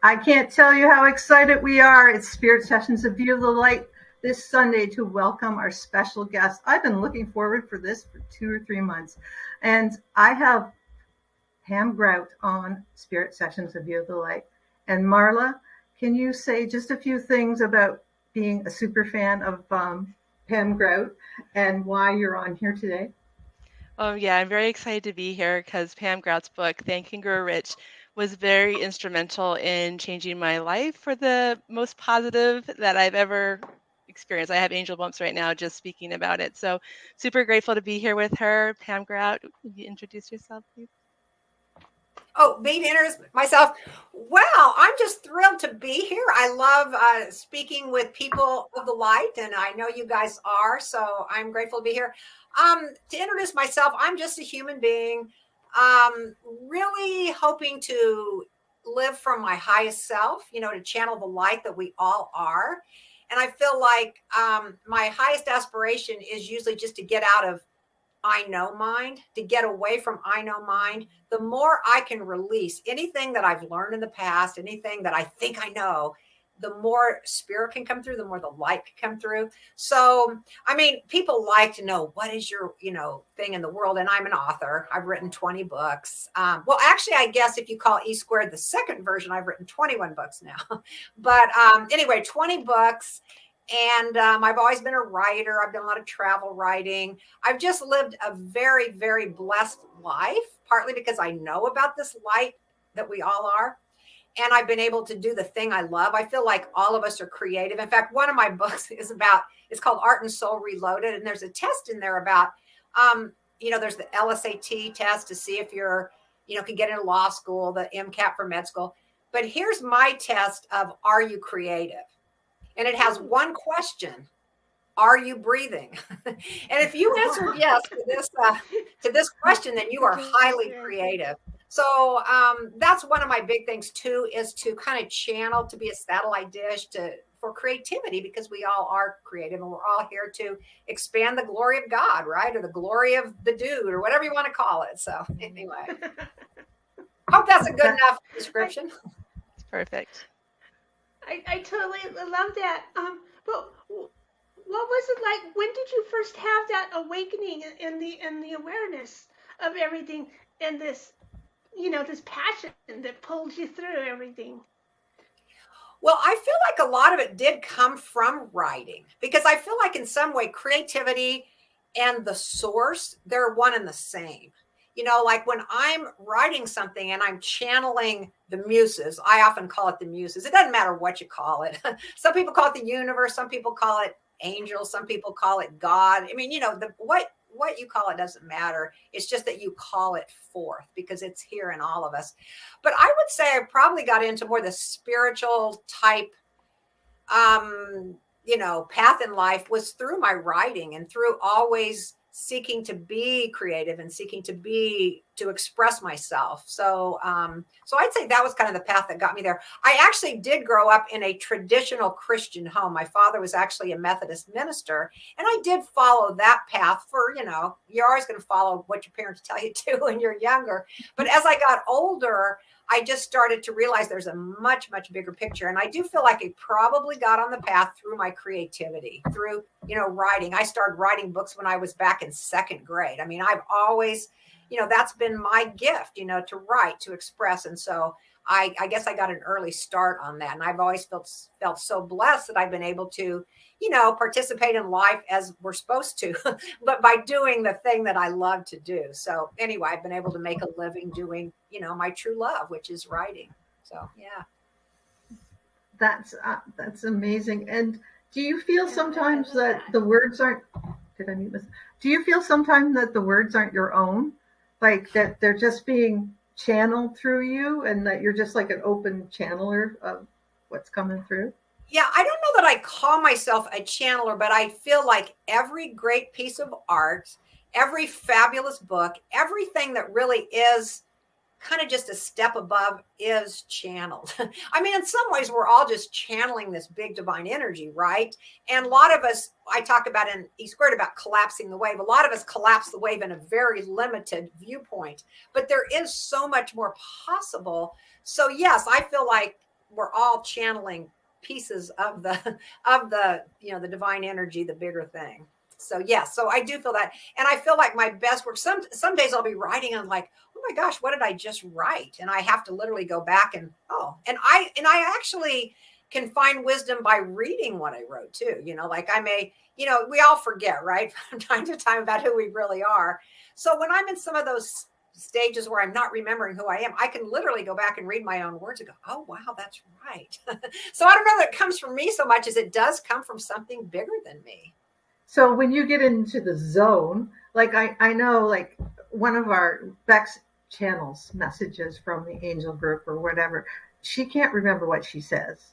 I can't tell you how excited we are. It's Spirit Sessions of View of the Light this Sunday to welcome our special guest. I've been looking forward for this for 2 or 3 months. And I have Pam Grout on Spirit Sessions of View of the Light. And Marla, can you say just a few things about being a super fan of Pam Grout and why you're on here today? Oh, yeah, I'm very excited to be here because Pam Grout's book, Think and Grow Rich, was very instrumental in changing my life for the most positive that I've ever experienced. I have angel bumps right now just speaking about it. So super grateful to be here with her. Pam Grout, would you introduce yourself, please? Oh, me to introduce myself. Well, I'm just thrilled to be here. I love speaking with people of the light, and I know you guys are, so I'm grateful to be here. To introduce myself, I'm just a human being, really hoping to live from my highest self, to channel the light that we all are. And I feel like my highest aspiration is usually just to get out of I know mind, to get away from I know mind. The more I can release anything that I've learned in the past, anything that I think I know, the more spirit can come through, the more the light can come through. So, I mean, people like to know what is your, thing in the world. And I'm an author. I've written 20 books. Well, actually, I guess if you call ESquared the second version, I've written 21 books now. But anyway, 20 books. And I've always been a writer. I've done a lot of travel writing. I've just lived a very, very blessed life, partly because I know about this light that we all are. And I've been able to do the thing I love. I feel like all of us are creative. In fact, one of my books it's called Art and Soul Reloaded. And there's a test in there about, there's the LSAT test to see if you're, can get into law school, the MCAT for med school. But here's my test of, are you creative? And it has one question: are you breathing? And if you answered yes to this question, then you are highly creative. So that's one of my big things too, is to kind of channel, to be a satellite dish for creativity, because we all are creative and we're all here to expand the glory of God, right? Or the glory of the dude, or whatever you want to call it. So anyway, hope that's a good enough description. It's perfect. I totally love that. But what was it like? When did you first have that awakening and the awareness of everything, and this, this passion that pulled you through everything? Well, I feel like a lot of it did come from writing, because I feel like in some way creativity and the source, they're one and the same. Like when I'm writing something and I'm channeling the muses, I often call it the muses. It doesn't matter what you call it. Some people call it the universe. Some people call it angels. Some people call it God. I mean, what you call it doesn't matter. It's just that you call it forth because it's here in all of us. But I would say I probably got into more the spiritual type, path in life was through my writing and through always seeking to be creative and seeking to express myself. So I'd say that was kind of the path that got me there. I actually did grow up in a traditional Christian home. My father was actually a Methodist minister, and I did follow that path for, you're always going to follow what your parents tell you to when you're younger. But as I got older, I just started to realize there's a much, much bigger picture. And I do feel like I probably got on the path through my creativity, through, writing. I started writing books when I was back in second grade. I mean, I've always, that's been my gift, to write, to express. And so I guess I got an early start on that. And I've always felt so blessed that I've been able to, participate in life as we're supposed to, but by doing the thing that I love to do. So anyway, I've been able to make a living doing, my true love, which is writing. So, yeah. That's amazing. And do you feel sometimes that the words aren't, did I mute this? Do you feel sometimes that the words aren't your own? Like that they're just being channeled through you and that you're just like an open channeler of what's coming through? Yeah, I don't know that I call myself a channeler, but I feel like every great piece of art, every fabulous book, everything that really is kind of just a step above is channeled. I mean, in some ways, we're all just channeling this big divine energy, right? And a lot of us, I talk about in ESquared about collapsing the wave. A lot of us collapse the wave in a very limited viewpoint, but there is so much more possible. So yes, I feel like we're all channeling pieces of the the divine energy, the bigger thing. So yes, so I do feel that, and I feel like my best work. Some days I'll be writing and I'm like, oh my gosh, what did I just write? And I have to literally go back and I actually can find wisdom by reading what I wrote too. Like I may, we all forget, right, from time to time about who we really are. So when I'm in some of those stages where I'm not remembering who I am, I can literally go back and read my own words and go, oh wow, that's right. So I don't know that it comes from me so much as it does come from something bigger than me. So when you get into the zone, like I know, like one of our Bex channels messages from the angel group or whatever, she can't remember what she says.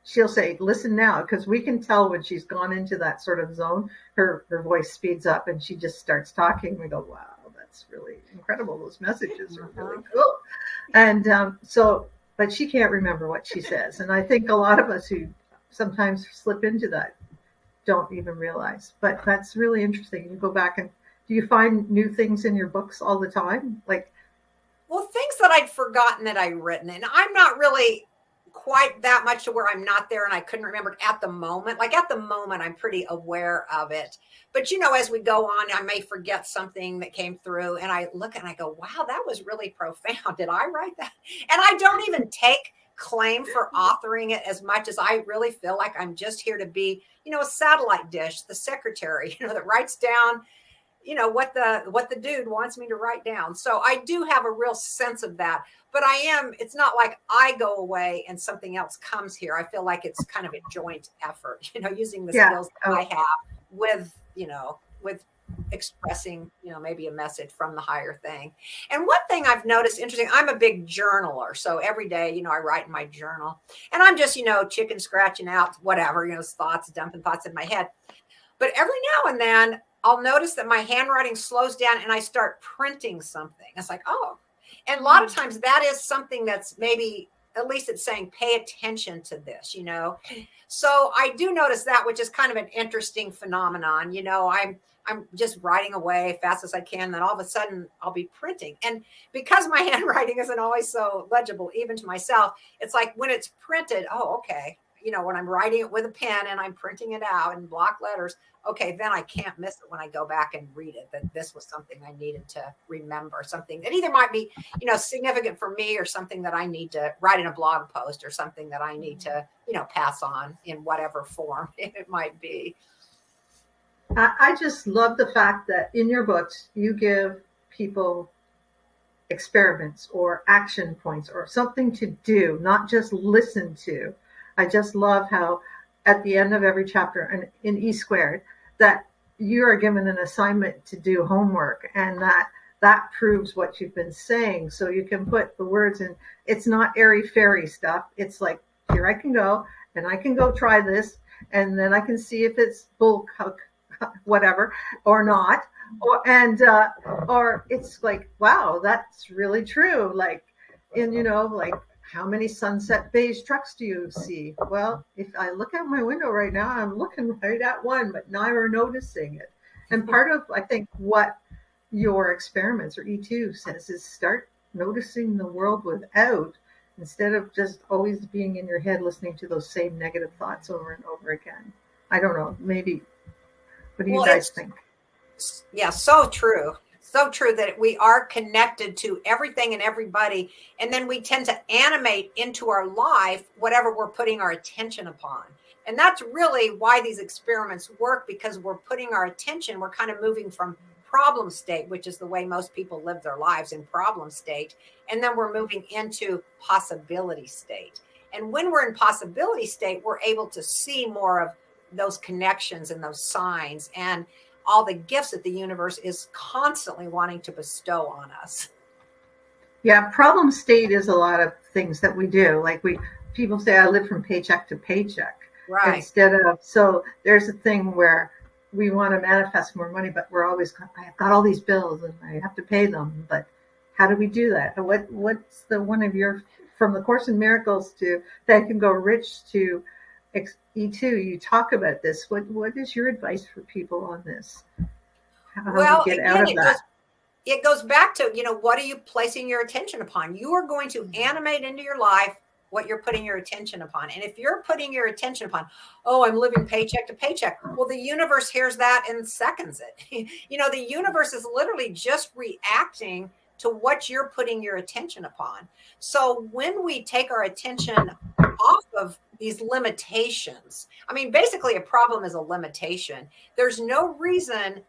She'll say, listen now, because we can tell when she's gone into that sort of zone, her voice speeds up and she just starts talking. We go, wow, that's really incredible. Those messages are really cool. And but she can't remember what she says. And I think a lot of us who sometimes slip into that don't even realize. But that's really interesting. You go back and do you find new things in your books all the time? Well, things that I'd forgotten that I'd written, and I'm not really quite that much to where I'm not there and I couldn't remember at the moment. Like at the moment, I'm pretty aware of it. But as we go on, I may forget something that came through and I look and I go, wow, that was really profound. Did I write that? And I don't even take claim for authoring it as much as I really feel like I'm just here to be, a satellite dish, the secretary, that writes down, what the dude wants me to write down. So I do have a real sense of that, but it's not like I go away and something else comes here. I feel like it's kind of a joint effort, using the skills that I have with expressing, maybe a message from the higher thing. And one thing I've noticed interesting, I'm a big journaler. So every day, I write in my journal and I'm just, chicken scratching out whatever, dumping thoughts in my head. But every now and then I'll notice that my handwriting slows down and I start printing something. It's like, oh, and a lot of times that is something that's maybe, at least it's saying, pay attention to this, So I do notice that, which is kind of an interesting phenomenon. I'm just writing away as fast as I can. Then all of a sudden I'll be printing. And because my handwriting isn't always so legible, even to myself, it's like when it's printed, oh, okay. When I'm writing it with a pen and I'm printing it out in block letters, okay, then I can't miss it when I go back and read it, that this was something I needed to remember, something that either might be, significant for me or something that I need to write in a blog post or something that I need to, pass on in whatever form it might be. I just love the fact that in your books, you give people experiments or action points or something to do, not just listen to. I just love how at the end of every chapter and in ESquared that you are given an assignment to do homework and that proves what you've been saying. So you can put the words in. It's not airy fairy stuff. It's like, here I can go and I can go try this. And then I can see if it's bull whatever or not. Or it's like, wow, that's really true. Like, and how many sunset beige trucks do you see? Well, if I look out my window right now, I'm looking right at one, but never noticing it. And part of, I think, what your experiments or E2 says is start noticing the world without, instead of just always being in your head listening to those same negative thoughts over and over again. I don't know, maybe. What do you guys think? Yeah, so true. So true that we are connected to everything and everybody. And then we tend to animate into our life whatever we're putting our attention upon. And that's really why these experiments work, because we're putting our attention, we're kind of moving from problem state, which is the way most people live their lives, in problem state. And then we're moving into possibility state. And when we're in possibility state, we're able to see more of those connections and those signs and all the gifts that the universe is constantly wanting to bestow on us. Yeah, problem state is a lot of things that we do. Like people say, I live from paycheck to paycheck. Right. Instead of, so there's a thing where we want to manifest more money, but we're always, I've got all these bills and I have to pay them. But how do we do that? What's the one of your, from the Course in Miracles to Thank and Go Rich to E2, you talk about this. What is your advice for people on this? How well, do you get out of that? It goes back to, what are you placing your attention upon? You are going to animate into your life what you're putting your attention upon. And if you're putting your attention upon, oh, I'm living paycheck to paycheck, well, the universe hears that and seconds it. The universe is literally just reacting to what you're putting your attention upon. So when we take our attention off of these limitations, I mean, basically a problem is a limitation. There's no reason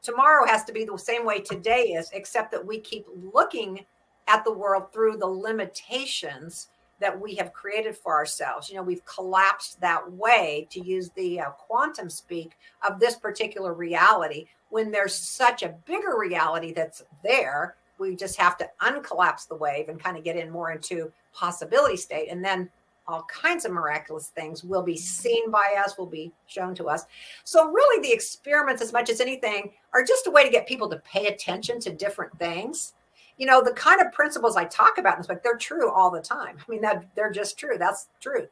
tomorrow has to be the same way today is, except that we keep looking at the world through the limitations that we have created for ourselves. We've collapsed that way, to use the quantum speak, of this particular reality, when there's such a bigger reality that's there. We just have to uncollapse the wave and kind of get in more into possibility state. And then all kinds of miraculous things will be seen by us, will be shown to us. So really the experiments, as much as anything, are just a way to get people to pay attention to different things. The kind of principles I talk about in this book, they're true all the time. I mean, they're just true. That's the truth.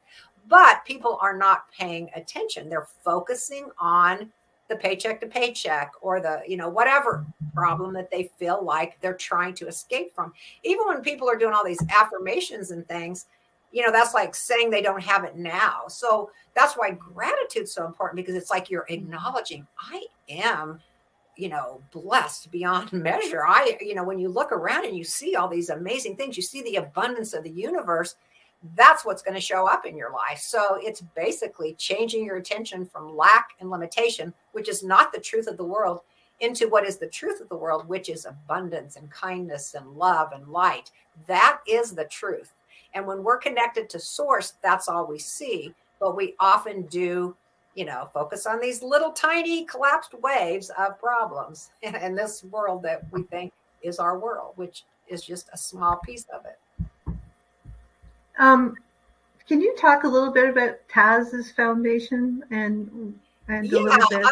But people are not paying attention. They're focusing on the paycheck to paycheck, or the, whatever problem that they feel like they're trying to escape from. Even when people are doing all these affirmations and things, that's like saying they don't have it now. So that's why gratitude's so important, because it's like you're acknowledging, I am, blessed beyond measure. When you look around and you see all these amazing things, you see the abundance of the universe, that's what's going to show up in your life. So it's basically changing your attention from lack and limitation, which is not the truth of the world, into what is the truth of the world, which is abundance and kindness and love and light. That is the truth. And when we're connected to source, that's all we see. But we often do, focus on these little tiny collapsed waves of problems in this world that we think is our world, which is just a small piece of it. Can you talk a little bit about Taz's foundation and a little bit?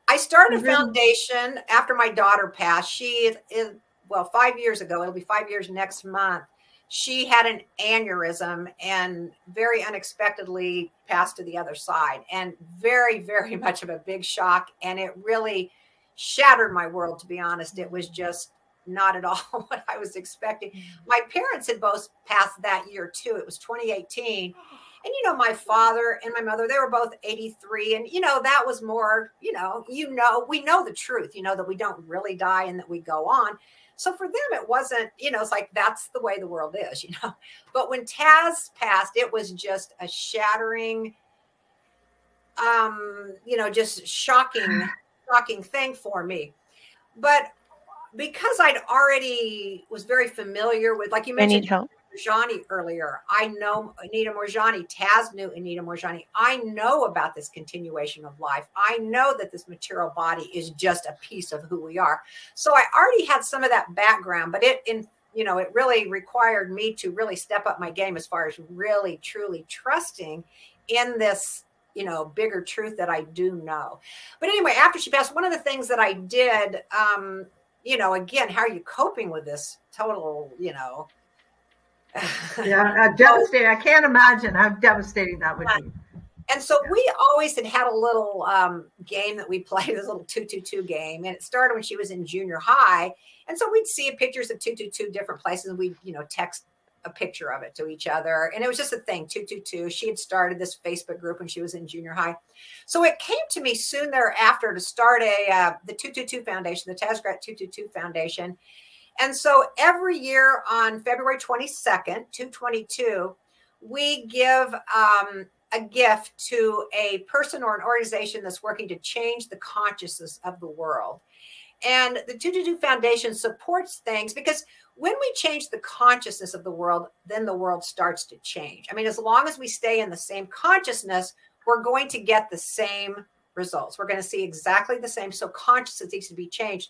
I started a foundation after my daughter passed. She is 5 years ago. It'll be 5 years next month. She had an aneurysm and very unexpectedly passed to the other side, and very, very much of a big shock. And it really shattered my world, to be honest. It was just not at all what I was expecting. My parents had both passed that year too. It was 2018. And, my father and my mother, they were both 83. And, that was more, we know the truth, that we don't really die and that we go on. So for them, it wasn't, it's like, that's the way the world is, But when Taz passed, it was just a shattering, just shocking thing for me. But because I'd already was very familiar with, like you mentioned, Moorjani earlier. I know Anita Moorjani. Taz knew Anita Moorjani. I know about this continuation of life. I know that this material body is just a piece of who we are. So I already had some of that background, but it really required me to really step up my game as far as really, truly trusting in this, bigger truth that I do know. But anyway, after she passed, one of the things that I did, again, how are you coping with this total, devastating. I can't imagine how devastating that would be. And so we always had a little game that we played, this little 222 game. And it started when she was in junior high. And so we'd see pictures of 222 different places, and we'd, text a picture of it to each other. And it was just a thing, 222. She had started this Facebook group when she was in junior high. So it came to me soon thereafter to start the 222 Foundation, the Taz Grant 222 Foundation. And so every year on February 22nd, 222, we give a gift to a person or an organization that's working to change the consciousness of the world. And the 222 Foundation supports things because when we change the consciousness of the world, then the world starts to change. I mean, as long as we stay in the same consciousness, we're going to get the same results. We're going to see exactly the same. So consciousness needs to be changed.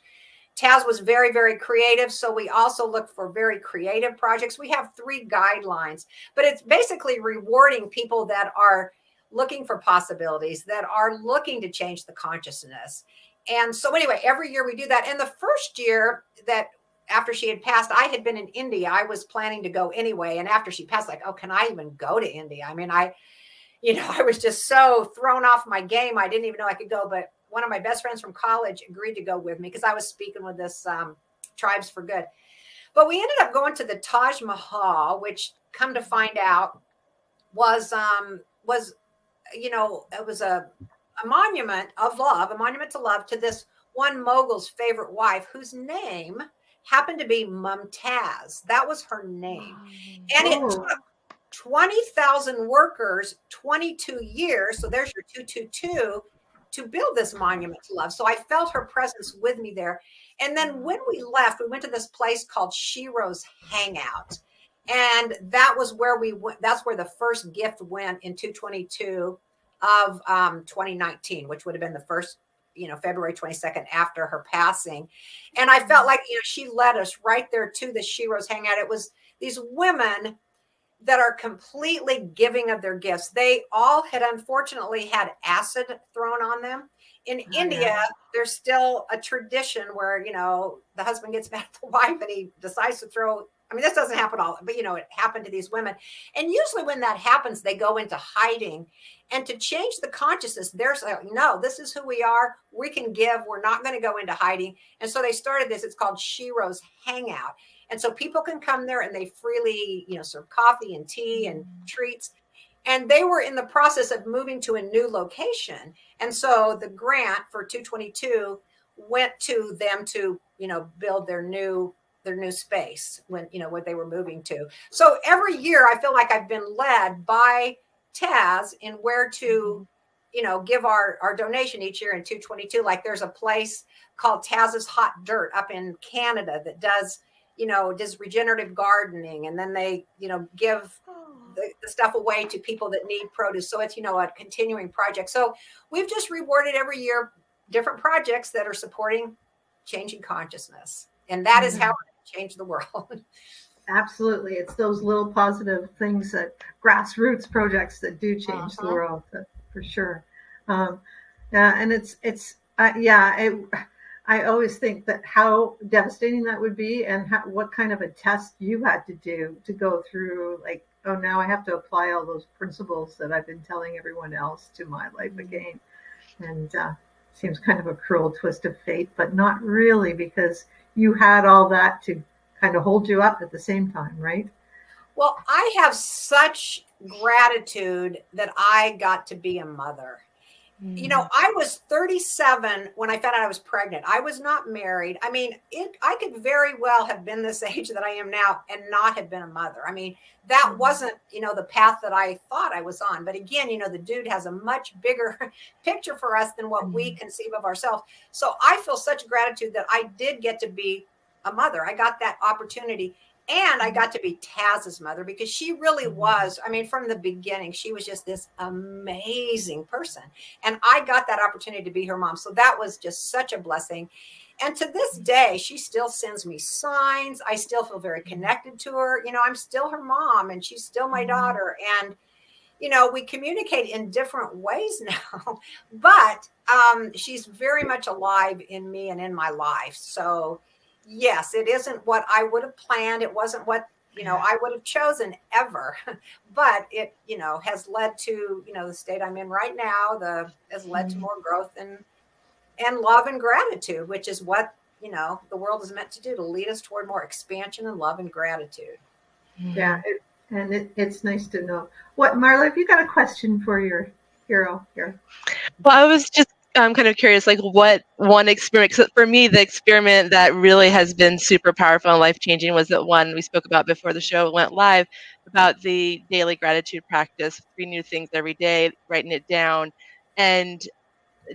Taz was very, very creative. So we also look for very creative projects. We have 3 guidelines, but it's basically rewarding people that are looking for possibilities, that are looking to change the consciousness. And so anyway, every year we do that. And the first year that after she had passed, I had been in India. I was planning to go anyway. And after she passed, like, oh, can I even go to India? I mean, I was just so thrown off my game. I didn't even know I could go. But one of my best friends from college agreed to go with me because I was speaking with this Tribes for Good. But we ended up going to the Taj Mahal, which, come to find out, was, it was a monument of love, a monument to love to this one mogul's favorite wife, whose name happened to be Mumtaz. That was her name. And it took 20,000 workers, 22 years. So there's your 222 to build this monument to love. So I felt her presence with me there. And then when we left, we went to this place called Shiro's Hangout. And that was where we went. That's where the first gift went in 222 of 2019, which would have been the first, February 22nd after her passing. And I felt like, she led us right there to the Shiro's Hangout. It was these women that are completely giving of their gifts. They all had unfortunately had acid thrown on them. In India, there's still a tradition where, the husband gets mad at the wife and he decides to throw. I mean, this doesn't happen all, but it happened to these women. And usually when that happens, they go into hiding. And to change the consciousness, they're like, no, this is who we are. We can give. We're not going to go into hiding. And so they started this. It's called Shiro's Hangout. And so people can come there and they freely, serve coffee and tea and treats. And they were in the process of moving to a new location. And so the grant for 222 went to them to, build their new space when, what they were moving to. So every year I feel like I've been led by Taz in where to, give our donation each year in 222. Like there's a place called Taz's Hot Dirt up in Canada that does regenerative gardening. And then they, give the stuff away to people that need produce. So it's, a continuing project. So we've just rewarded every year different projects that are supporting changing consciousness. And that is how we change the world. Absolutely. It's those little positive things, that grassroots projects that do change the world, for sure. And I always think that how devastating that would be, and what kind of a test you had to do to go through, like, oh, now I have to apply all those principles that I've been telling everyone else to my life again. And seems kind of a cruel twist of fate, but not really, because you had all that to kind of hold you up at the same time, right? Well, I have such gratitude that I got to be a mother. I was 37 when I found out I was pregnant. I was not married. I mean, I could very well have been this age that I am now and not have been a mother. I mean, that wasn't, the path that I thought I was on. But again, the dude has a much bigger picture for us than what we conceive of ourselves. So I feel such gratitude that I did get to be a mother. I got that opportunity. And I got to be Taz's mother, because she really was, I mean, from the beginning, she was just this amazing person. And I got that opportunity to be her mom. So that was just such a blessing. And to this day, she still sends me signs. I still feel very connected to her. I'm still her mom, and she's still my daughter. And, we communicate in different ways now, but she's very much alive in me and in my life. So yes, it isn't what I would have planned. It wasn't what, I would have chosen ever, but it, has led to, the state I'm in right now, has led to more growth and love and gratitude, which is what, the world is meant to do, to lead us toward more expansion and love and gratitude. Yeah. It's nice to know. What, Marla, have you got a question for your hero here? Well, I was just I'm kind of curious, like, what one experiment, 'cause for me, the experiment that really has been super powerful and life-changing was the one we spoke about before the show went live, about the daily gratitude practice, 3 new things every day, writing it down. And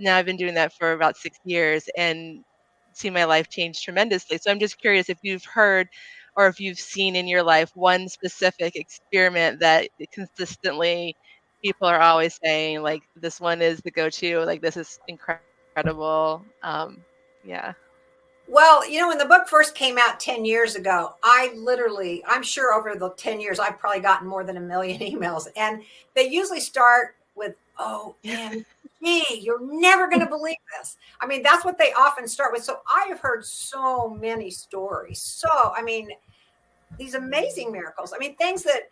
now I've been doing that for about 6 years and seen my life change tremendously. So I'm just curious if you've heard or if you've seen in your life one specific experiment that consistently people are always saying, like, this one is the go-to, like, this is incredible. Yeah. Well, when the book first came out 10 years ago, I'm sure over the 10 years, I've probably gotten more than 1 million emails. And they usually start with, OMG, you're never going to believe this. I mean, that's what they often start with. So I have heard so many stories. So, I mean, these amazing miracles. I mean, things that,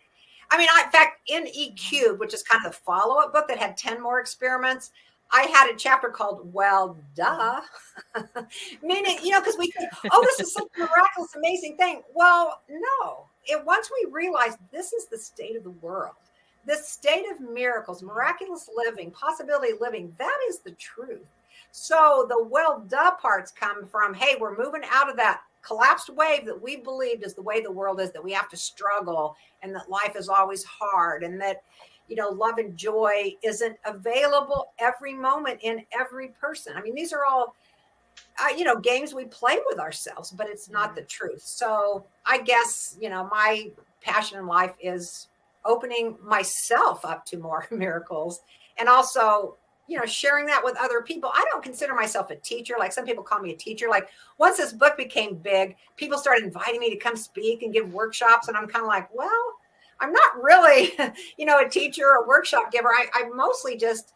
in fact, in EQ, which is kind of the follow-up book that had 10 more experiments, I had a chapter called, well, duh. Meaning, because we think, this is such a miraculous, amazing thing. Well, no. Once we realize this is the state of the world, this state of miracles, miraculous living, possibility living, that is the truth. So the well duh parts come from, hey, we're moving out of that collapsed wave that we believed is the way the world is, that we have to struggle and that life is always hard and that, you know, love and joy isn't available every moment in every person. I mean, these are all, you know, games we play with ourselves, but it's not the truth. So I guess, you know, my passion in life is opening myself up to more miracles and also, you know, sharing that with other people. I don't consider myself a teacher. Like some people call me a teacher. Like once this book became big, people started inviting me to come speak and give workshops. And I'm kind of like, well, I'm not really, you know, a teacher or a workshop giver. I mostly just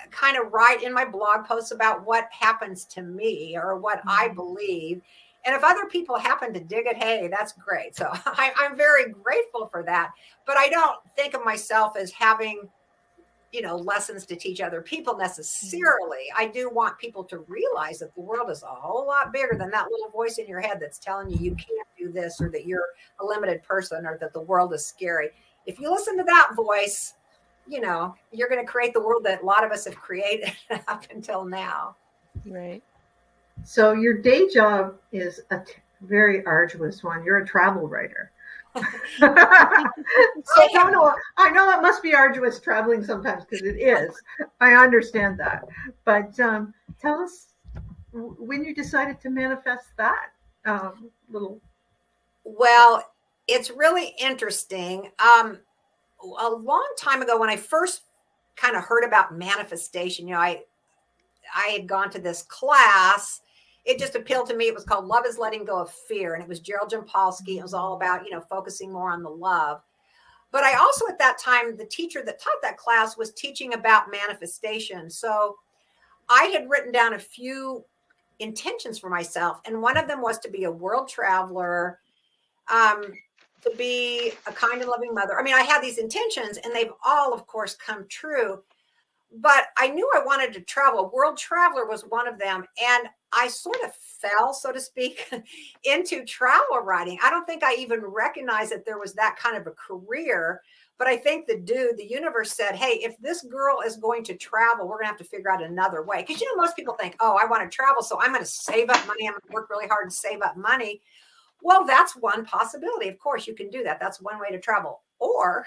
kind of write in my blog posts about what happens to me or what I believe. And if other people happen to dig it, hey, that's great. So I'm very grateful for that. But I don't think of myself as having, you know, lessons to teach other people necessarily. I do want people to realize that the world is a whole lot bigger than that little voice in your head that's telling you you can't do this or that you're a limited person or that the world is scary. If you listen to that voice, you know, you're going to create the world that a lot of us have created up until now. Right. So your day job is a very arduous one. You're a travel writer. So I know it must be arduous traveling sometimes because it is. I understand that. But tell us when you decided to manifest that little. Well, it's really interesting. A long time ago, when I first kind of heard about manifestation, you know, I had gone to this class. It just appealed to me. It was called Love is Letting Go of Fear. And it was Gerald Jampolsky. It was all about, you know, focusing more on the love. But I also, at that time, the teacher that taught that class was teaching about manifestation. So I had written down a few intentions for myself. And one of them was to be a world traveler, to be a kind and loving mother. I mean, I had these intentions and they've all, of course, come true. But I knew I wanted to travel. World traveler was one of them. And I sort of fell, so to speak, into travel writing. I don't think I even recognized that there was that kind of a career. But I think the universe said, hey, if this girl is going to travel, we're going to have to figure out another way. Because, you know, most people think, oh, I want to travel, so I'm going to save up money. I'm going to work really hard to save up money. Well, that's one possibility. Of course, you can do that. That's one way to travel. Or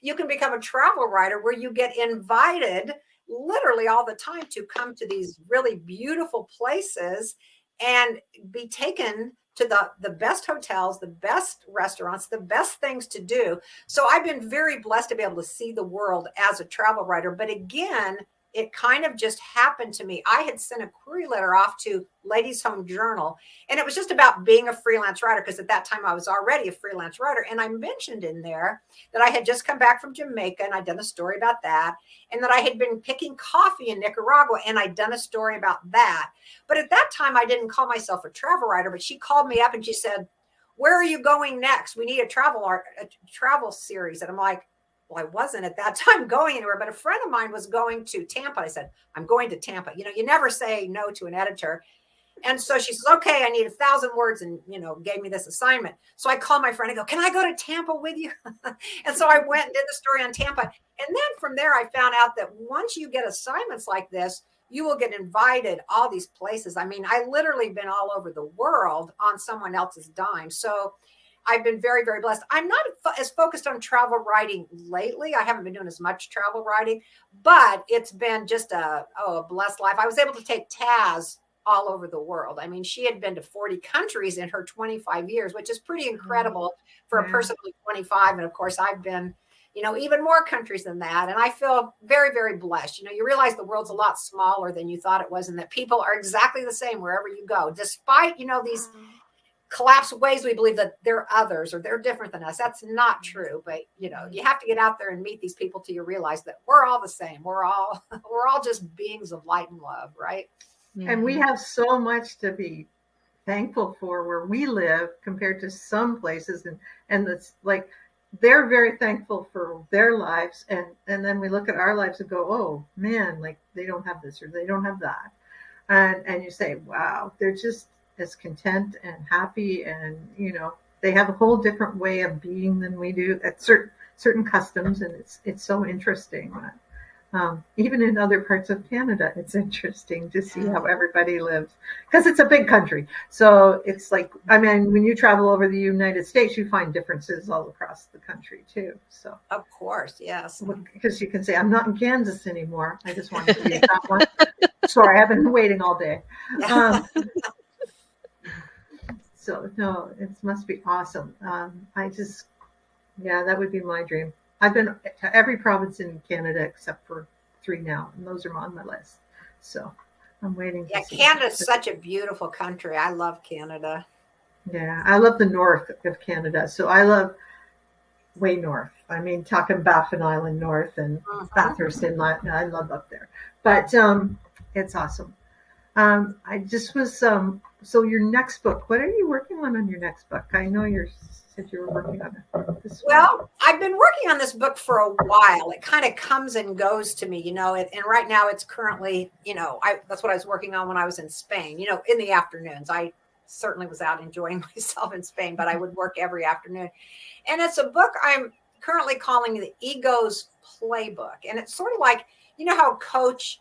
you can become a travel writer where you get invited literally all the time to come to these really beautiful places and be taken to the best hotels, the best restaurants, the best things to do. So I've been very blessed to be able to see the world as a travel writer. But again, it kind of just happened to me. I had sent a query letter off to Ladies Home Journal, and it was just about being a freelance writer, because at that time I was already a freelance writer. And I mentioned in there that I had just come back from Jamaica, and I'd done a story about that, and that I had been picking coffee in Nicaragua, and I'd done a story about that. But at that time, I didn't call myself a travel writer, but she called me up and she said, where are you going next? We need a travel series. And I'm like, well, I wasn't at that time going anywhere, but a friend of mine was going to Tampa. I said, I'm going to Tampa. You know, you never say no to an editor. And so she says, okay, I need 1,000 words, and, you know, gave me this assignment. So I called my friend and go, can I go to Tampa with you? And so I went and did the story on Tampa. And then from there, I found out that once you get assignments like this, you will get invited all these places. I mean, I literally been all over the world on someone else's dime. So I've been very, very blessed. I'm not as focused on travel writing lately. I haven't been doing as much travel writing, but it's been just a blessed life. I was able to take Taz all over the world. I mean, she had been to 40 countries in her 25 years, which is pretty incredible for a person who's 25. And of course, I've been, you know, even more countries than that. And I feel very, very blessed. You know, you realize the world's a lot smaller than you thought it was, and that people are exactly the same wherever you go, despite, you know, these collapsed ways we believe that they're others or they're different than us. That's not true. But, you know, you have to get out there and meet these people till you realize that we're all the same. We're all just beings of light and love, right? And we have so much to be thankful for where we live compared to some places. And it's like, they're very thankful for their lives. And then we look at our lives and go, oh man, like they don't have this or they don't have that. And you say, wow, they're just as content and happy. And, you know, they have a whole different way of being than we do. certain customs, and it's so interesting. Even in other parts of Canada, it's interesting to see how everybody lives because it's a big country. So it's like, I mean, when you travel over the United States, you find differences all across the country too. So of course, yes, because you can say, I'm not in Kansas anymore. I just wanted to use that one. Sorry, I've been waiting all day. So no, it must be awesome. Yeah, that would be my dream. I've been to every province in Canada except for 3 now, and those are on my list. So I'm waiting. Yeah, Canada's such a beautiful country. I love Canada. Yeah, I love the north of Canada. So I love way north. I mean, talking Baffin Island north and Bathurst Inlet. I love up there. But it's awesome. I just was so your next book, what are you working on your next book? I know you said you were working on it. Well, I've been working on this book for a while. It kind of comes and goes to me, and right now it's currently, that's what I was working on when I was in Spain, in the afternoons. I certainly was out enjoying myself in Spain, but I would work every afternoon. And it's a book I'm currently calling The Ego's Playbook. And it's sort of like, how a coach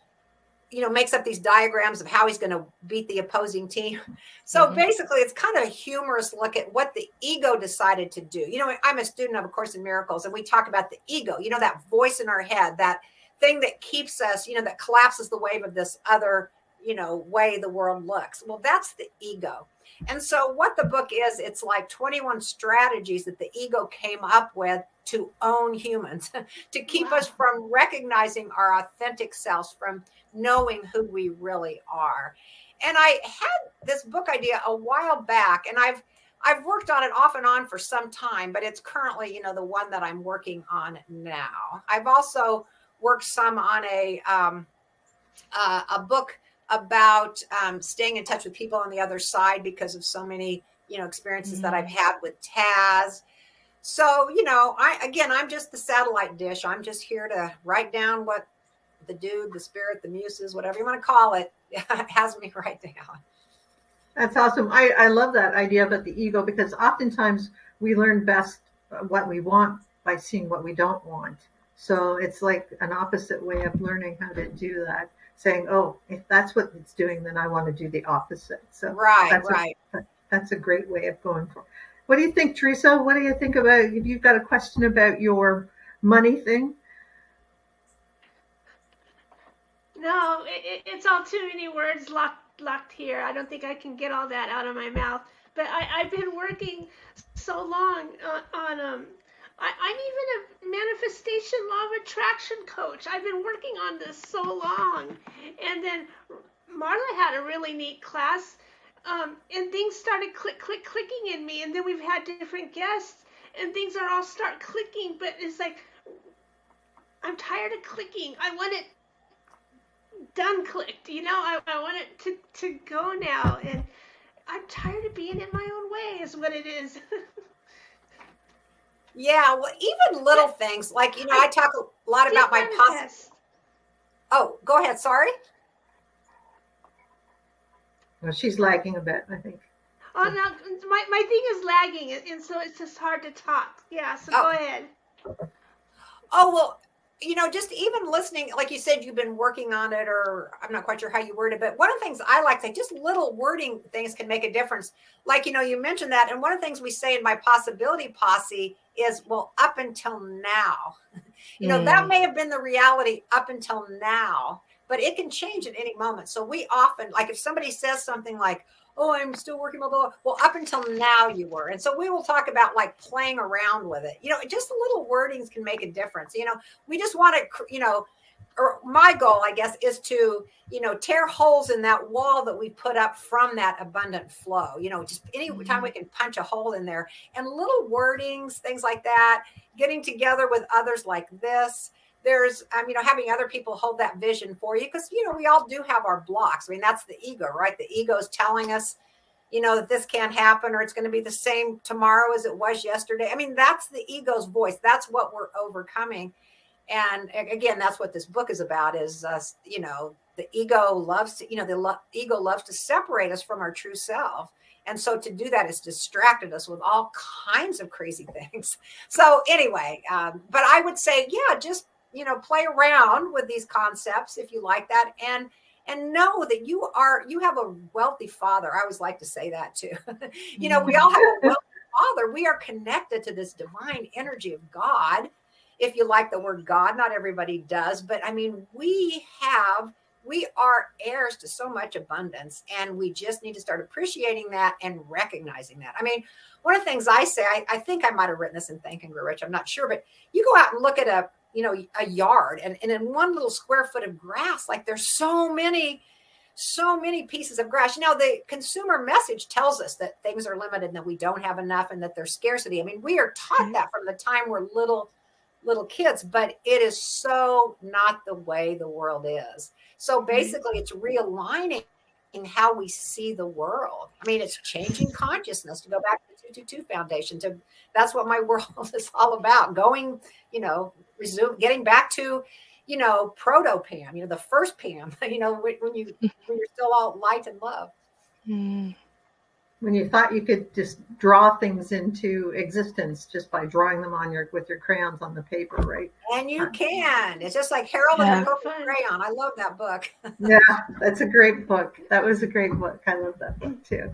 makes up these diagrams of how he's going to beat the opposing team. So basically, it's kind of a humorous look at what the ego decided to do. I'm a student of A Course in Miracles, and we talk about the ego, that voice in our head, that thing that keeps us, that collapses the wave of this other, way the world looks. Well, that's the ego. And so what the book is, it's like 21 strategies that the ego came up with to own humans, to keep us from recognizing our authentic selves, from knowing who we really are. And I had this book idea a while back, and I've worked on it off and on for some time, but it's currently, the one that I'm working on now. I've also worked some on a book about staying in touch with people on the other side because of so many, experiences that I've had with Taz. So, I'm just the satellite dish. I'm just here to write down what the dude, the spirit, the muses, whatever you want to call it, has me write down. That's awesome. I love that idea about the ego, because oftentimes we learn best what we want by seeing what we don't want. So it's like an opposite way of learning how to do that, saying, oh, if that's what it's doing, then I want to do the opposite. So that's a great way of going for it. What do you think, Teresa? What do you think about, if you've got a question about your money thing? No, it's all too many words locked here. I don't think I can get all that out of my mouth. But I've been working so long on I'm even a manifestation law of attraction coach. I've been working on this so long. And then Marla had a really neat class, and things started clicking in me. And then we've had different guests, and things are all start clicking. But it's like, I'm tired of clicking. I want it done clicked, I want it to go now, and I'm tired of being in my own way is what it is. Yeah, well, even little things like, I talk a lot about my past. Oh, go ahead. Sorry. Well, she's lagging a bit, I think. Oh, no, my thing is lagging, and so it's just hard to talk. Yeah, so go ahead. Oh, well, just even listening, like you said, you've been working on it, or I'm not quite sure how you word it, but one of the things I like, just little wording things can make a difference. Like, you mentioned that. And one of the things we say in my possibility posse is, well, up until now, that may have been the reality up until now, but it can change at any moment. So we often, like if somebody says something like, oh, I'm still working, blah, blah, blah. Well, up until now you were. And so we will talk about like playing around with it. Just the little wordings can make a difference. We just want to, or my goal, I guess, is to, tear holes in that wall that we put up from that abundant flow. Just any time we can punch a hole in there, and little wordings, things like that, getting together with others like this. There's, having other people hold that vision for you, because, we all do have our blocks. I mean, that's the ego, right? The ego is telling us, that this can't happen, or it's going to be the same tomorrow as it was yesterday. I mean, that's the ego's voice. That's what we're overcoming. And again, that's what this book is about, is, the ego loves to, ego loves to separate us from our true self. And so to do that, it's distracted us with all kinds of crazy things. So anyway, but I would say, yeah, just, play around with these concepts if you like that. And know that you have a wealthy father. I always like to say that too. We all have a wealthy father. We are connected to this divine energy of God. If you like the word God, not everybody does, but I mean, we are heirs to so much abundance, and we just need to start appreciating that and recognizing that. I mean, one of the things I say, I think I might have written this in Think and Grow Rich, I'm not sure, but you go out and look at a yard, and in one little square foot of grass, like there's so many pieces of grass. The consumer message tells us that things are limited and that we don't have enough and that there's scarcity. I mean, we are taught that from the time we're little kids, but it is so not the way the world is. So basically it's realigning in how we see the world. I mean, it's changing consciousness, to go back to the 222 Foundation. That's what my world is all about. Going, getting back to, proto Pam, the first Pam, when you're still all light and love. When you thought you could just draw things into existence just by drawing them with your crayons on the paper, right? And you can. It's just like Harold and the Purple Crayon. I love that book. Yeah, that's a great book. That was a great book. I love that book too.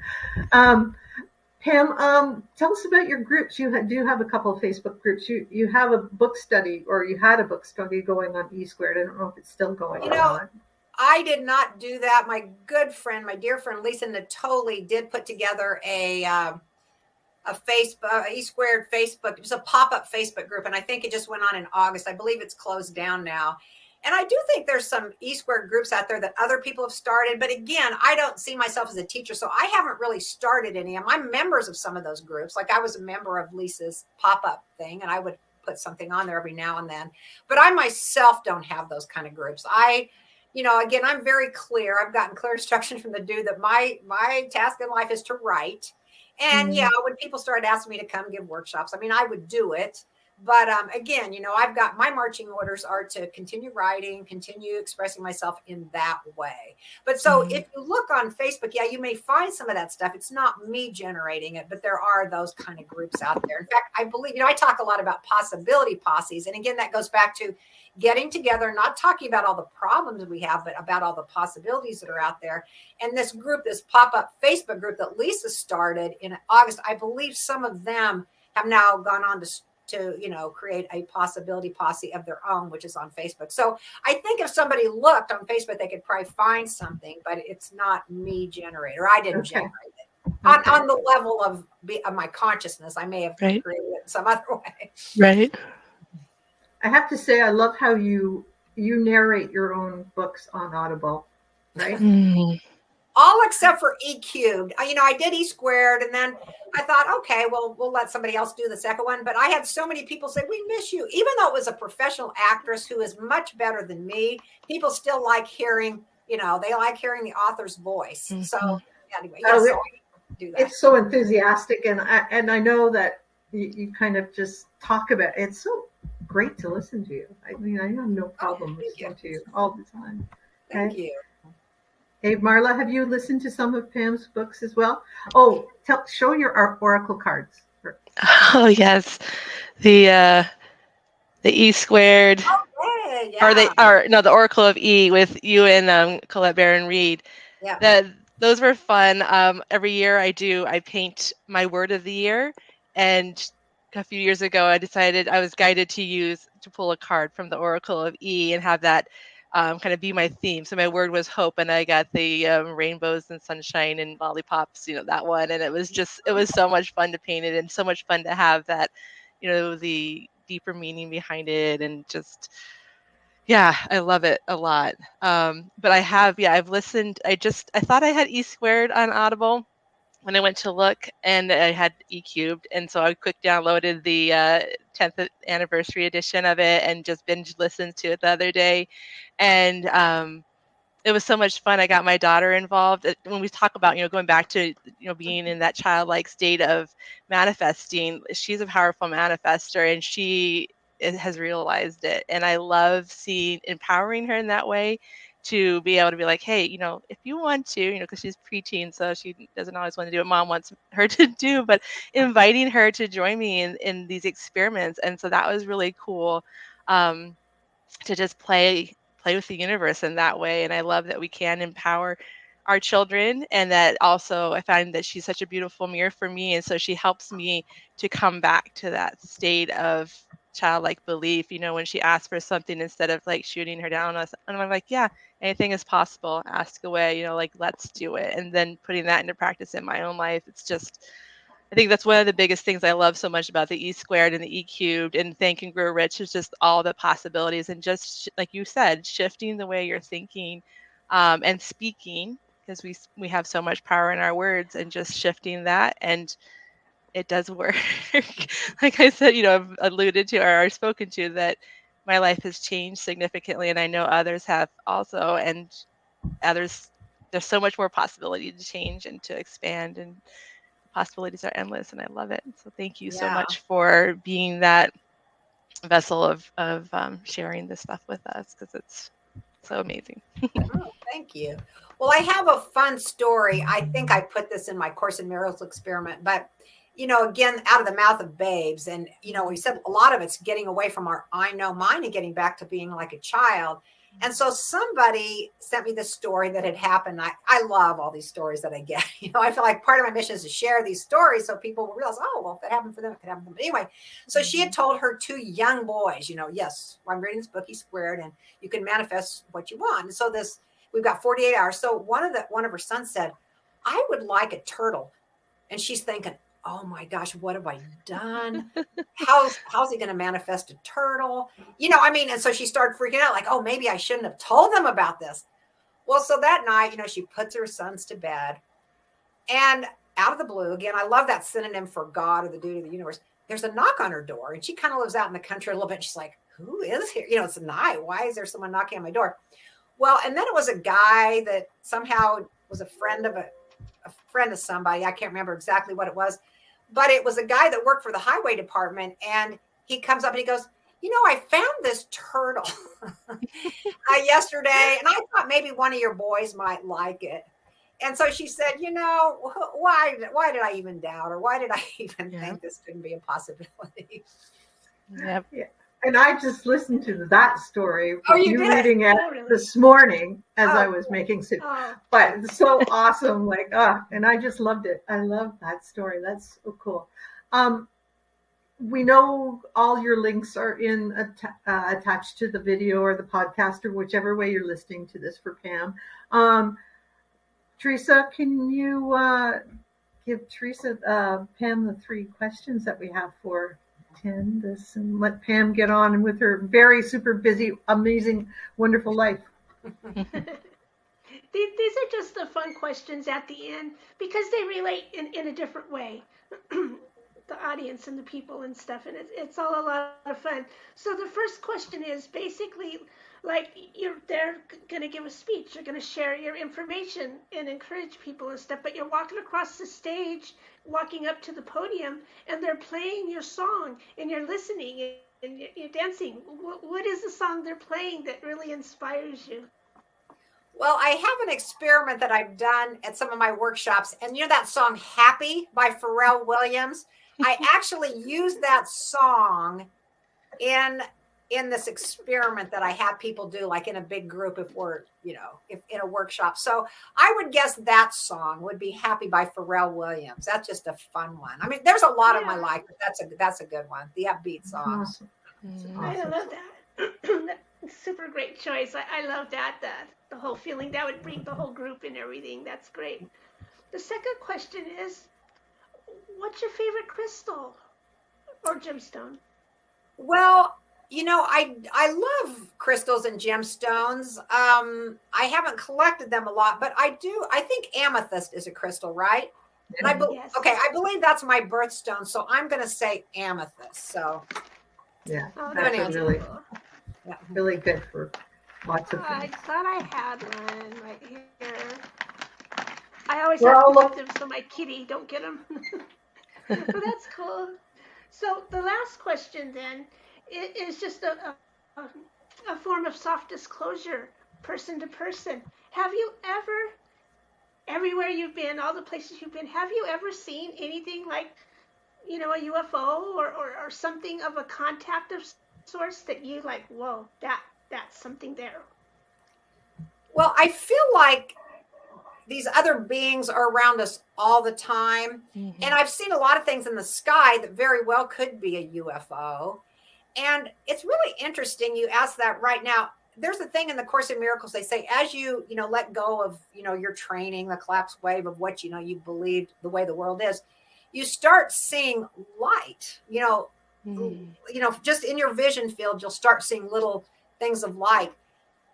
Pam, tell us about your groups. You do have a couple of Facebook groups. You have a book study, or you had a book study going on ESquared. I don't know if it's still going or not. I did not do that. My good friend, my dear friend Lisa Natoli, did put together a Facebook, ESquared Facebook. It was a pop-up Facebook group, and I think it just went on in August. I believe it's closed down now. And I do think there's some ESquared groups out there that other people have started. But again, I don't see myself as a teacher, so I haven't really started any. I'm members of some of those groups. Like I was a member of Lisa's pop-up thing, and I would put something on there every now and then. But I myself don't have those kind of groups. Again, I'm very clear. I've gotten clear instruction from the dude that my task in life is to write. And when people started asking me to come give workshops, I mean, I would do it. But again, I've got my marching orders are to continue writing, continue expressing myself in that way. But so if you look on Facebook, you may find some of that stuff. It's not me generating it, but there are those kind of groups out there. In fact, I believe, I talk a lot about possibility posses. And again, that goes back to getting together, not talking about all the problems we have, but about all the possibilities that are out there. And this group, this pop-up Facebook group that Lisa started in August, I believe some of them have now gone on to create a possibility posse of their own, which is on Facebook. So I think if somebody looked on Facebook, they could probably find something, but it's not me generated, or I didn't generate it. On the level of my consciousness. I may have created it some other way. Right. I have to say, I love how you narrate your own books on Audible, right? All except for ECubed. I did ESquared, and then I thought, okay, well, we'll let somebody else do the second one. But I had so many people say, we miss you. Even though it was a professional actress who is much better than me, people still like hearing, they like hearing the author's voice. So anyway, so I do that. It's so enthusiastic, and I know that you kind of just talk about it. It's so great to listen to you. I mean, I have no problem listening to you all the time. Thank you. Hey, Marla, have you listened to some of Pam's books as well? Oh, show your oracle cards. Oh yes, the ESquared, the Oracle of E with you and Colette Baron Reed. Yeah, those were fun. Every year I paint my word of the year, and a few years ago I decided I was guided to pull a card from the Oracle of E and have that kind of be my theme. So my word was hope, and I got the rainbows and sunshine and lollipops, that one. And it was so much fun to paint it, and so much fun to have that, the deeper meaning behind it. And just, I love it a lot. But I've listened. I thought I had ESquared on Audible when I went to look, and I had ECubed, and so I quick downloaded the 10th anniversary edition of it and just binge listened to it the other day. And it was so much fun. I got my daughter involved. When we talk about, going back to, being in that childlike state of manifesting, she's a powerful manifester, and she has realized it. And I love empowering her in that way, to be able to be like, hey, if you want to, because she's preteen, so she doesn't always want to do what mom wants her to do, but inviting her to join me in these experiments. And so that was really cool, to just play with the universe in that way. And I love that we can empower our children, and that also I find that she's such a beautiful mirror for me. And so she helps me to come back to that state of childlike belief, when she asks for something, instead of like shooting her down on us. And I'm like, yeah, anything is possible. Ask away, like, let's do it. And then putting that into practice in my own life. It's just, I think that's one of the biggest things I love so much about the ESquared and the E cubed and Think and Grow Rich, is just all the possibilities, and just like you said, shifting the way you're thinking, and speaking, because we have so much power in our words, and just shifting that, and it does work. Like I said, I've alluded to or spoken to that my life has changed significantly, and I know others have also, and others, there's so much more possibility to change and to expand, and the possibilities are endless, and I love it. So thank you so much for being that vessel of sharing this stuff with us, because it's so amazing. Oh, thank you. Well, I have a fun story. I think I put this in my Course in Miracles experiment, but again, out of the mouth of babes. And, we said a lot of it's getting away from our I know mind and getting back to being like a child. And so somebody sent me this story that had happened. I love all these stories that I get. I feel like part of my mission is to share these stories so people will realize, oh, well, if that happened for them, it could happen for them. But anyway, so she had told her two young boys, yes, I'm reading this book, ESquared, and you can manifest what you want. And so we've got 48 hours. So one of her sons said, I would like a turtle. And she's thinking, oh my gosh, what have I done? How's he going to manifest a turtle? And so she started freaking out, like, oh, maybe I shouldn't have told them about this. Well, so that night, she puts her sons to bed, and out of the blue, again, I love that synonym for God or the duty of the universe. There's a knock on her door, and she kind of lives out in the country a little bit. And she's like, who is here? It's a night. Why is there someone knocking on my door? Well, and then it was a guy that somehow was a friend of somebody. I can't remember exactly what it was, but it was a guy that worked for the highway department. And he comes up and he goes, I found this turtle yesterday, and I thought maybe one of your boys might like it. And so she said, why did I even doubt, or why did I even think this couldn't be a possibility? Yep. Yeah. And I just listened to that story. Oh, you did? Reading it this morning as I was making soup. But it's so awesome. Like, and I just loved it. I love that story. That's so cool. We know all your links are attached to the video or the podcast, or whichever way you're listening to this for Pam. Teresa, can you give Pam the 3 questions that we have for this, and let Pam get on with her very super busy, amazing, wonderful life? These are just the fun questions at the end, because they relate in a different way. The audience and the people and stuff, and it's all a lot of fun. So the first question is basically like they're going to give a speech, you're going to share your information and encourage people and stuff, but you're walking across the stage, walking up to the podium, and they're playing your song, and you're listening and you're dancing. What is the song they're playing that really inspires you? Well, I have an experiment that I've done at some of my workshops, and that song Happy by Pharrell Williams? I actually use that song in this experiment that I have people do, like in a big group, if we're, if in a workshop. So I would guess that song would be Happy by Pharrell Williams. That's just a fun one. I mean, there's a lot of my life, but that's a good one. The upbeat song. Awesome. I love that. That's super great choice. I love that the whole feeling that would bring the whole group and everything. That's great. The second question is, what's your favorite crystal or gemstone? Well, I love crystals and gemstones. I haven't collected them a lot, but I think amethyst is a crystal, right? And I believe that's my birthstone, so I'm going to say amethyst. So yeah, that's really good for lots of things. I thought I had one right here. I always have to keep them so my kitty don't get them. But that's cool. So the last question then is just a form of soft disclosure. person to person. Have you ever, everywhere you've been, all the places you've been, have you ever seen anything like, a UFO or something of a contact of sorts that you like, whoa, that's something there? Well, I feel like these other beings are around us all the time. Mm-hmm. And I've seen a lot of things in the sky that very well could be a UFO. And it's really interesting you ask that right now. There's a thing in the Course in Miracles. They say, as you let go of, your training, the collapse wave of what, you believed the way the world is, you start seeing light, just in your vision field, you'll start seeing little things of light.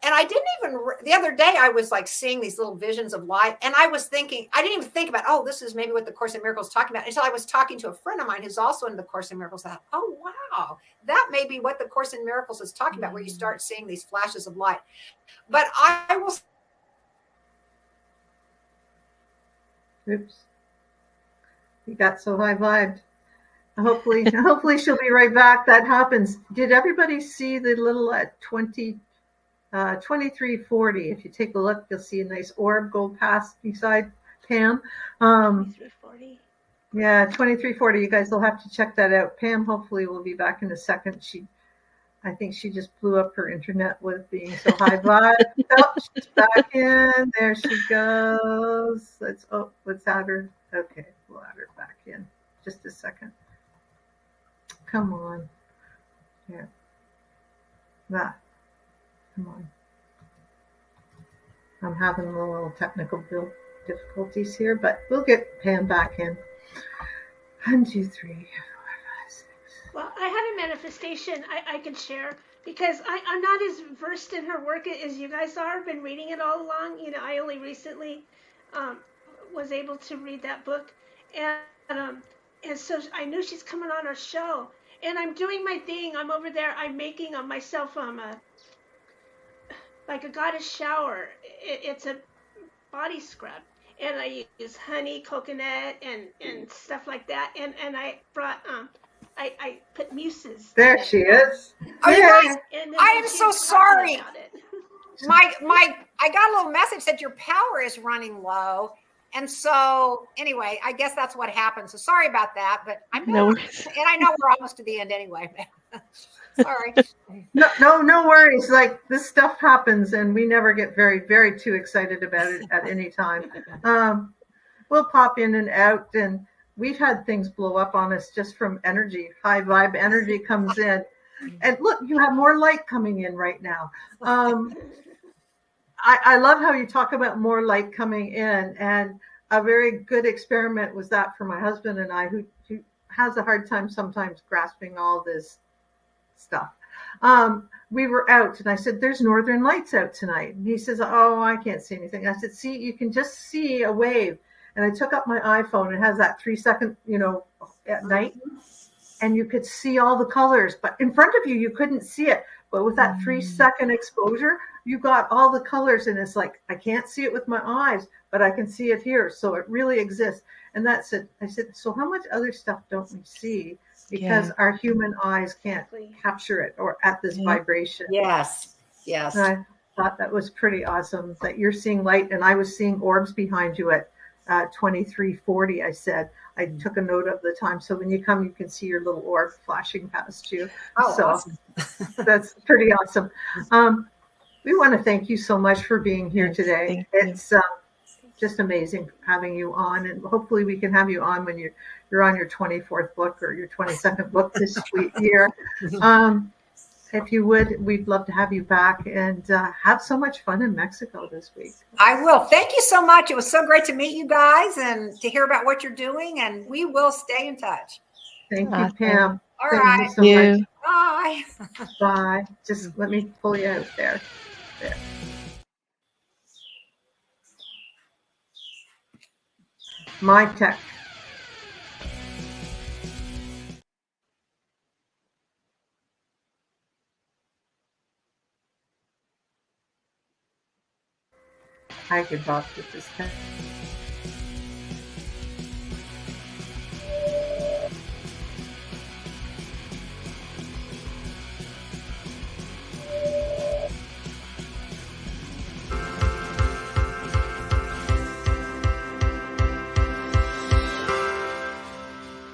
And I didn't even, the other day, I was like seeing these little visions of light. And I was thinking, I didn't even think about, oh, this is maybe what the Course in Miracles is talking about, until I was talking to a friend of mine who's also in the Course in Miracles. I thought, oh, wow, that may be what the Course in Miracles is talking about, where you start seeing these flashes of light. But I will. Oops. You got so high-vibed. Hopefully she'll be right back. That happens. Did everybody see the little 2340? If you take a look, you'll see a nice orb go past beside Pam. 2340. Yeah, 2340. You guys will have to check that out. Pam hopefully will be back in a second. I think she just blew up her internet with being so high vibe. Oh, she's back in. There she goes. Let's add her. Okay, we'll add her back in. Just a second. Come on. Yeah. Come on. I'm having a little technical difficulties here, but we'll get Pam back in. 1, 2, 3, 4, 5, 6. Well, I had a manifestation I can share, because I'm not as versed in her work as you guys are. I've been reading it all along. I only recently was able to read that book. And so I knew she's coming on our show. And I'm doing my thing. I'm over there. I'm making myself like a goddess shower. It's a body scrub. And I use honey, coconut, and stuff like that. And I brought I put muses. There she is. Oh, you guys, And I am so sorry. about it. I got a little message that your power is running low. And so anyway, I guess that's what happened. So sorry about that, but I'm back. No worries. And I know we're almost to the end anyway. Sorry. No worries. Like, this stuff happens and we never get very, very too excited about it at any time. We'll pop in and out, and we've had things blow up on us just from energy. High vibe energy comes in. And look, you have more light coming in right now. I love how you talk about more light coming in, and a very good experiment was that for my husband and I, who has a hard time sometimes grasping all this stuff. We were out, and I said, there's northern lights out tonight. And he says, oh, I can't see anything. I said, see, you can just see a wave. And I took up my iPhone. It has that 3-second, at night, and you could see all the colors. But in front of you, you couldn't see it. But with that 3-second exposure, you got all the colors, and it's like, I can't see it with my eyes, but I can see it here. So it really exists. And that's it. I said, so how much other stuff don't we see? Because our human eyes can't capture it or at this vibration. Yes. And I thought that was pretty awesome that you're seeing light, and I was seeing orbs behind you at 2340. I said, I took a note of the time. So when you come, you can see your little orb flashing past you. Oh, so awesome. That's pretty awesome. We want to thank you so much for being here today. It's just amazing having you on, and hopefully we can have you on when you're on your 24th book or your 22nd book this year. If you would, we'd love to have you back, and have so much fun in Mexico this week. I will. Thank you so much. It was so great to meet you guys and to hear about what you're doing, and we will stay in touch. Thank you, Pam. All Thank right. you so much. Bye. Bye. Just let me pull you out there. There. My tech. I could talk with this guy.